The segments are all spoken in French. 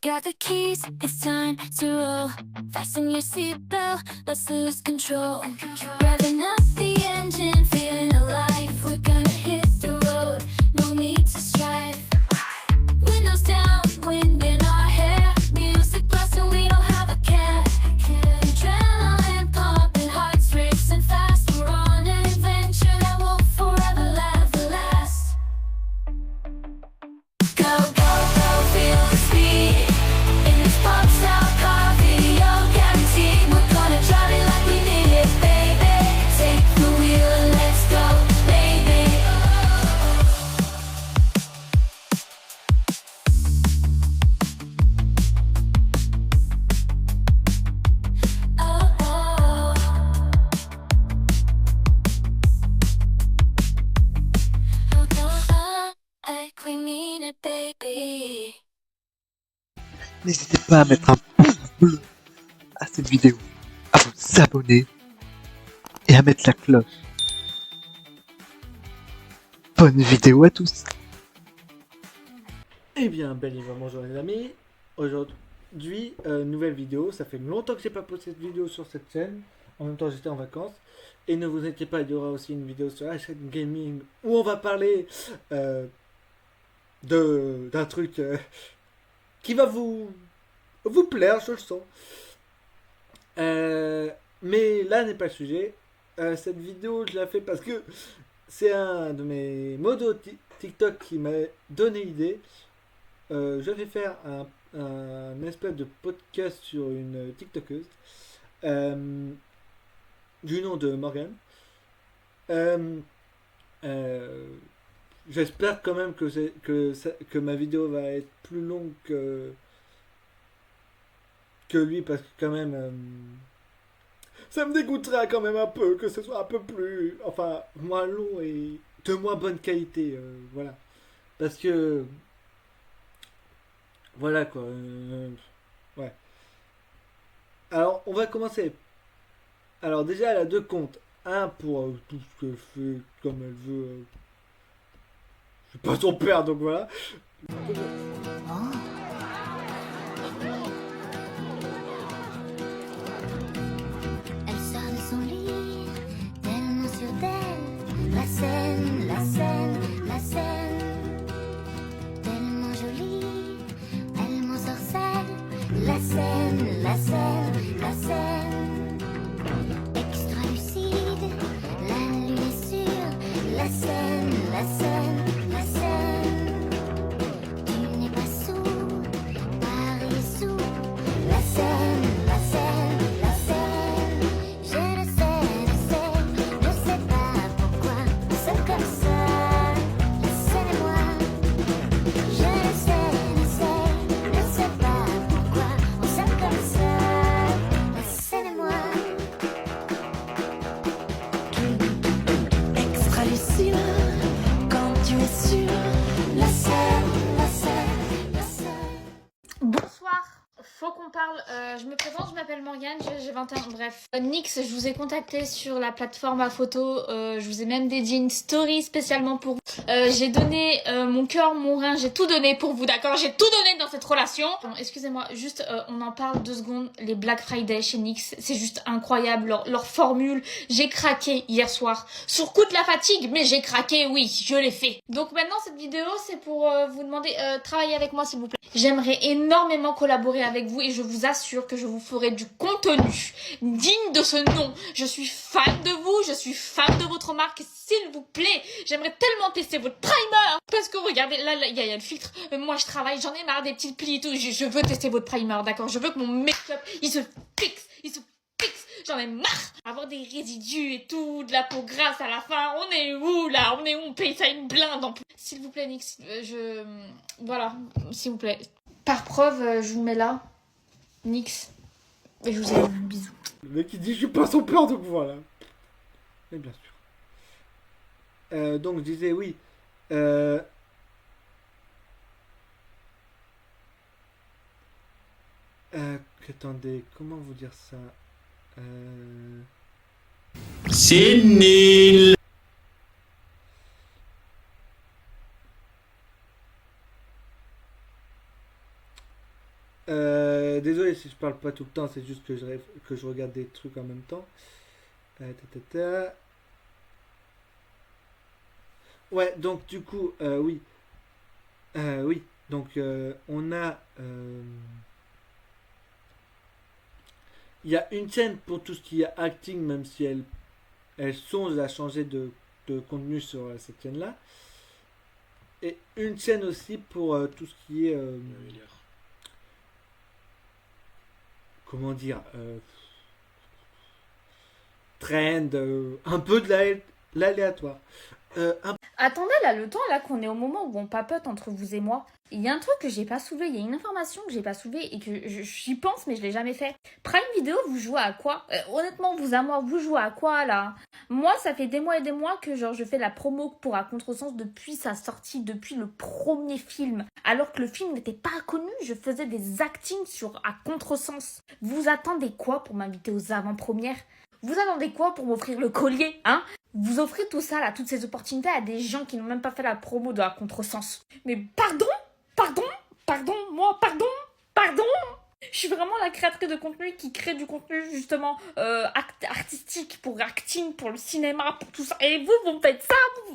got the keys, it's time to roll. Fasten your seatbelt, let's lose control. Revving up the engine, feeling alive. We're gonna hit the road, no need to strive. Windows down, wind in our hair. Music blasting, we don't have a care. Adrenaline pumping, hearts racing fast. We're on an adventure that will forever last. Go, go, go, feel the speed. In this pumps out car, video guaranteed. We're gonna drive it like we need it, baby. Take the wheel and let's go, baby. Oh, oh. Oh, oh, oh. Like we mean it, baby. N'hésitez pas à mettre un pouce bleu à cette vidéo, à vous abonner et à mettre la cloche. Bonne vidéo à tous. Eh bien, bel et bonjour les amis. Aujourd'hui, nouvelle vidéo. Ça fait longtemps que j'ai pas posté de vidéo sur cette chaîne. En même temps, j'étais en vacances. Et ne vous inquiétez pas, il y aura aussi une vidéo sur la chaîne gaming où on va parler d'un truc qui va vous plaire, je le sens. Mais là n'est pas le sujet. Cette vidéo, je la fais parce que c'est un de mes modos TikTok qui m'a donné l'idée. Je vais faire un espèce de podcast sur une TikTokeuse du nom de Morgane. J'espère quand même que ma vidéo va être plus longue que lui, parce que quand même ça me dégoûterait quand même un peu que ce soit un peu plus, enfin, moins long et de moins bonne qualité, voilà, parce que voilà quoi, ouais. Alors on va commencer. Alors déjà elle a deux comptes, un pour tout ce qu'elle fait comme elle veut. Je suis pas son père donc voilà. Elle sort de son lit, tellement sûre d'elle. La scène, la scène, la scène. Tellement jolie, elle m'ensorcelle. La scène, la scène, la scène. Extra lucide, la lune est sûre. La scène, la scène, la scène. Tu n'es pas sous, Paris est sous. La scène, la scène, la scène. Je ne sais pas pourquoi. C'est comme ça, la scène et moi. Je ne sais pas pourquoi. On s'aime comme ça, la scène et moi. Extra lucide, quand tu es sûr. La scène, la scène, la scène. Bonsoir, faut qu'on parle. Je me présente, je m'appelle Morgane, j'ai 21 ans, bref. Nix, je vous ai contacté sur la plateforme à photo, je vous ai même dédié une story spécialement pour vous. J'ai donné mon cœur, mon rein, j'ai tout donné pour vous, d'accord? J'ai tout donné dans cette relation. Bon, excusez-moi, juste on en parle 2 secondes. Les Black Friday chez Nix, c'est juste incroyable, leur formule. J'ai craqué hier soir. Sur coup de la fatigue, mais j'ai craqué, oui, je l'ai fait. Donc maintenant cette vidéo, c'est pour vous demander, travaillez avec moi s'il vous plaît. J'aimerais énormément collaborer avec vous et je vous assure que je vous ferai du contenu digne de ce nom. Je suis fan de vous, je suis fan de votre marque, s'il vous plaît. J'aimerais tellement tester votre primer. Parce que regardez, là, il y a le filtre. Moi, je travaille, j'en ai marre des petites plis et tout. Je veux tester votre primer, d'accord? Je veux que mon make-up, il se fixe. J'en ai marre. Avoir des résidus et tout, de la peau grasse à la fin. On est où, là? On est où? On paye ça une blinde en plus. S'il vous plaît, Nix, voilà, s'il vous plaît. Par preuve, je vous mets là. Nix. Et je vous ai un bisou. Le mec il dit je suis pas son père donc voilà. Mais bien sûr. Donc je disais oui. Attendez, comment vous dire ça? C'est nul. Désolé si je parle pas tout le temps, c'est juste que que je regarde des trucs en même temps. Ouais, donc du coup, oui. Oui, donc on a... Il y a une chaîne pour tout ce qui est acting, même si elle songe à changer de contenu sur cette chaîne-là. Et une chaîne aussi pour tout ce qui est... comment dire trend, un peu de l'aléatoire. Attendez là, le temps là qu'on est au moment où on papote entre vous et moi, il y a un truc que j'ai pas soulevé, il y a une information que j'ai pas soulevée et que j'y pense mais je l'ai jamais fait. Prime Video, vous jouez à quoi? Honnêtement, vous à moi, vous jouez à quoi là? Moi, ça fait des mois et des mois que genre je fais la promo pour À Contresens depuis sa sortie, depuis le premier film. Alors que le film n'était pas connu, je faisais des actings sur À Contresens. Vous attendez quoi pour m'inviter aux avant-premières? Vous attendez quoi pour m'offrir le collier, hein? Vous offrez tout ça, là, toutes ces opportunités à des gens qui n'ont même pas fait la promo de À Contresens. Mais pardon? Je suis vraiment la créatrice de contenu qui crée du contenu, justement, artistique, pour acting, pour le cinéma, pour tout ça. Et vous me faites ça?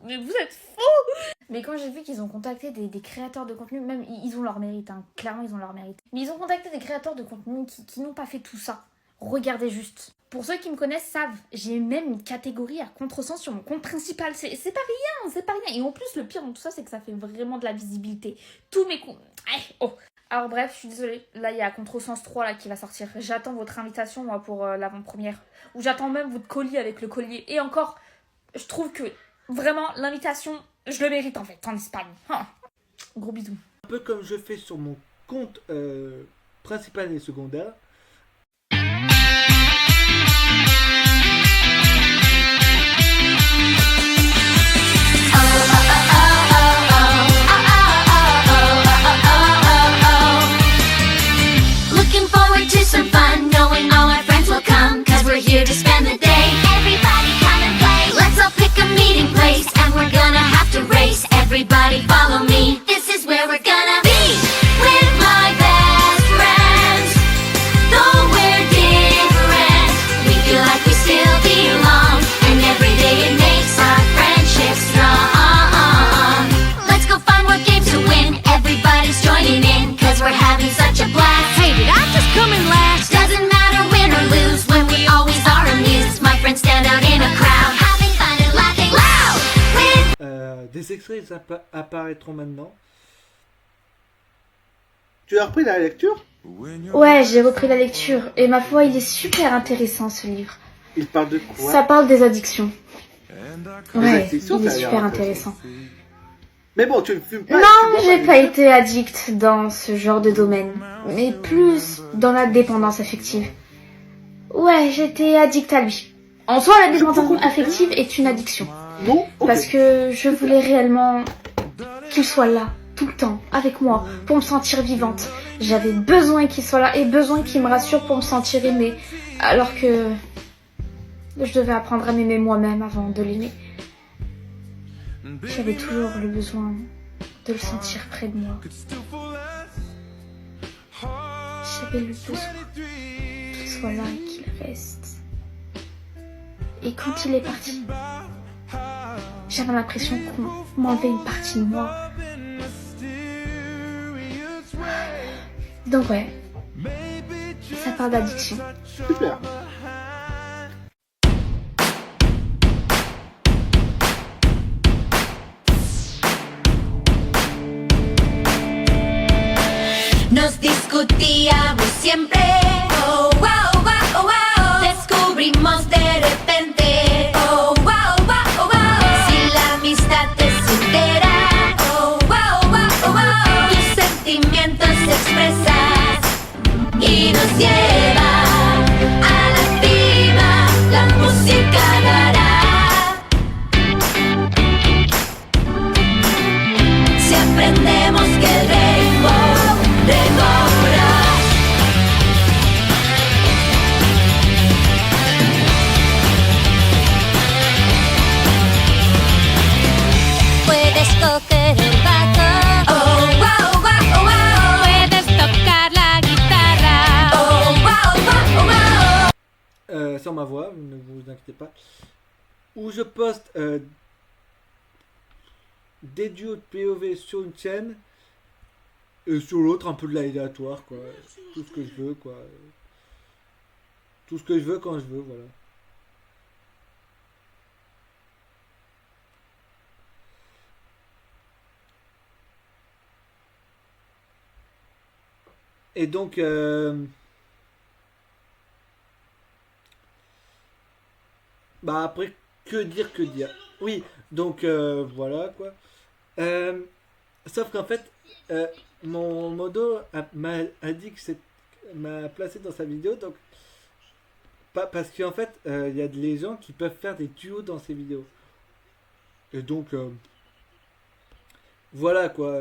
Mais vous êtes fous! Mais quand j'ai vu qu'ils ont contacté des créateurs de contenu, même, ils ont leur mérite, hein. Clairement, ils ont leur mérite. Mais ils ont contacté des créateurs de contenu qui n'ont pas fait tout ça. Regardez juste. Pour ceux qui me connaissent savent, j'ai même une catégorie À Contresens sur mon compte principal. C'est pas rien, c'est pas rien. Et en plus, le pire dans tout ça, c'est que ça fait vraiment de la visibilité. Tous mes comptes... Alors bref, je suis désolée. Là, il y a À Contresens 3 là, qui va sortir. J'attends votre invitation, moi, pour l'avant-première. Ou j'attends même votre colis avec le collier. Et encore, je trouve que, vraiment, l'invitation, je le mérite, en fait, en Espagne. Gros bisous. Un peu comme je fais sur mon compte principal et secondaire. To some fun, knowing all our friends will come, 'cause we're here to spend the day. Everybody come and play. Let's all pick a meeting place, and we're gonna have to race. Everybody follow me. This is where we're gonna be with my best friends. Though we're different, we feel like we still belong, and every day it makes our friendship strong. Let's go find more games to win. Everybody's joining in, 'cause we're having such a blast. Hey, did I just come in last? Doesn't matter win or lose, when we always are amused. My friends stand out in a crowd, having fun and laughing loud. Des extraits apparaîtront maintenant. Tu as repris la lecture? Ouais, j'ai repris la lecture. Et ma foi, il est super intéressant, ce livre. Il parle de quoi? Ça parle des addictions. Ouais, addictions, il est ça a l'air super intéressant. Mais bon, tu ne fumes pas. Non, j'ai pas été addict dans ce genre de domaine, mais plus dans la dépendance affective. Ouais, j'étais addict à lui. En soi, la dépendance affective est une addiction. Non, ok. Parce que je voulais réellement qu'il soit là, tout le temps, avec moi, pour me sentir vivante. J'avais besoin qu'il soit là et besoin qu'il me rassure pour me sentir aimée. Alors que je devais apprendre à m'aimer moi-même avant de l'aimer. J'avais toujours le besoin de le sentir près de moi. J'avais le besoin qu'il soit là et qu'il reste. Et quand il est parti, j'avais l'impression qu'on m'enlevait une partie de moi. Donc ouais, ça parle d'addiction. Super. Nos discutíamos siempre. Oh, wow, wow, wow. Descubrimos de repente. Oh, wow, wow, wow. Si la amistad es sincera. Oh, wow, wow, wow. Tus sentimientos se expresan y nos lleva a la cima. La música dará. Si aprendemos que el rainbow recobra. Puedes coger el bajo. Oh, wow, wow, wow. Puedes tocar la guitarra. sans ma voix, ne vous inquiétez pas, où je poste des duos de POV sur une chaîne et sur l'autre un peu de l'aléatoire, quoi. Tout ce que je veux, quoi. Tout ce que je veux quand je veux, voilà. Et donc, bah après, que dire, que dire. Oui, donc voilà quoi. Sauf qu'en fait, mon modo a dit que m'a placé dans sa vidéo, donc parce qu'en fait, il y a des gens qui peuvent faire des duos dans ses vidéos. Et donc, voilà quoi.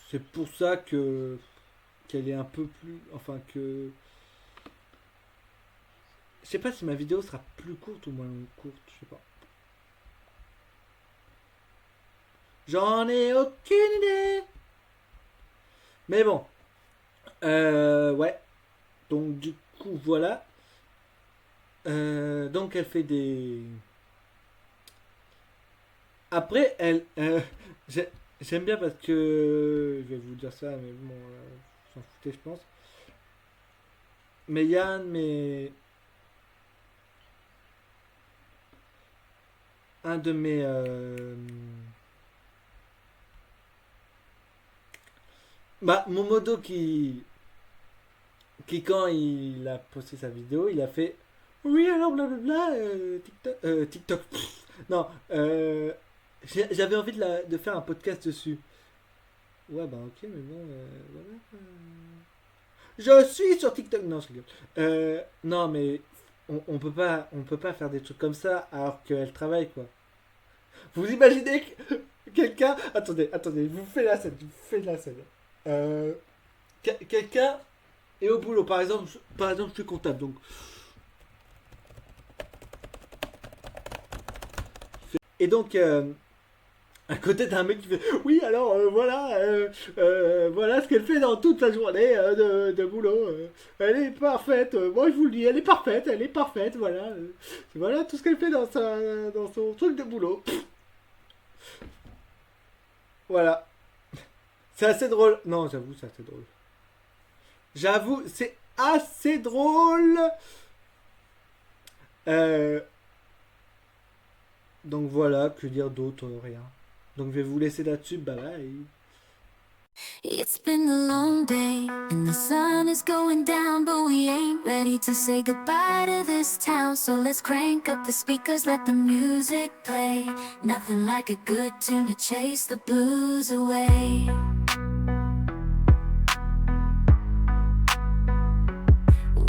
C'est pour ça que qu'elle est un peu plus, enfin que je sais pas si ma vidéo sera plus courte ou moins courte, je sais pas. J'en ai aucune idée. Mais bon. Ouais. Donc du coup voilà. Donc elle fait des. Après elle. J'aime bien parce que. Je vais vous dire ça, mais bon. S'en foutez, je pense. Mais Yann, mais. Un de mes. Bah, mon modo qui quand il a posté sa vidéo, il a fait oui alors blablabla TikTok non j'avais envie de faire un podcast dessus. Ouais bah ok mais bon voilà. Je suis sur TikTok, non je rigole. Non mais on peut pas faire des trucs comme ça alors qu'elle travaille quoi. Vous imaginez que quelqu'un attendez je vous fais la scène. Quelqu'un est au boulot, par exemple je suis comptable, donc et donc à côté d'un mec qui fait oui alors voilà voilà ce qu'elle fait dans toute la journée de boulot, elle est parfaite, moi je vous le dis, elle est parfaite, voilà voilà tout ce qu'elle fait dans son truc de boulot. Voilà. C'est assez drôle. Non, j'avoue, c'est assez drôle. J'avoue, c'est assez drôle. Donc voilà, que dire d'autre, rien. Donc je vais vous laisser là-dessus, bye bye. It's been a long day and the sun is going down, but we ain't ready to say goodbye to this town. So let's crank up the speakers, let the music play. Nothing like a good tune to chase the blues away.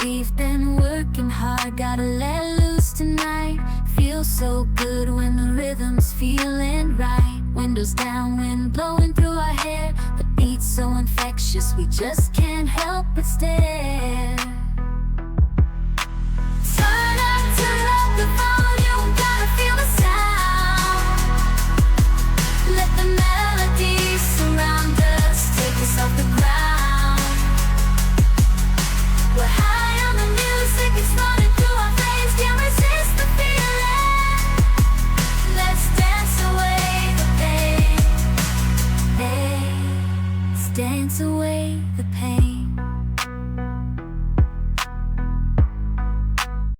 We've been working hard, gotta let loose tonight. Feels so good when the rhythm's feeling right. Windows down, wind blowing through our hair. The beat's so infectious, we just can't help but stare. Turn up the volume, gotta feel the sound. Let the melodies surround us, take us off the ground. We're high on the music, it's running through our veins, can't resist the feeling. Let's dance away the pain. Hey, let's dance away the pain.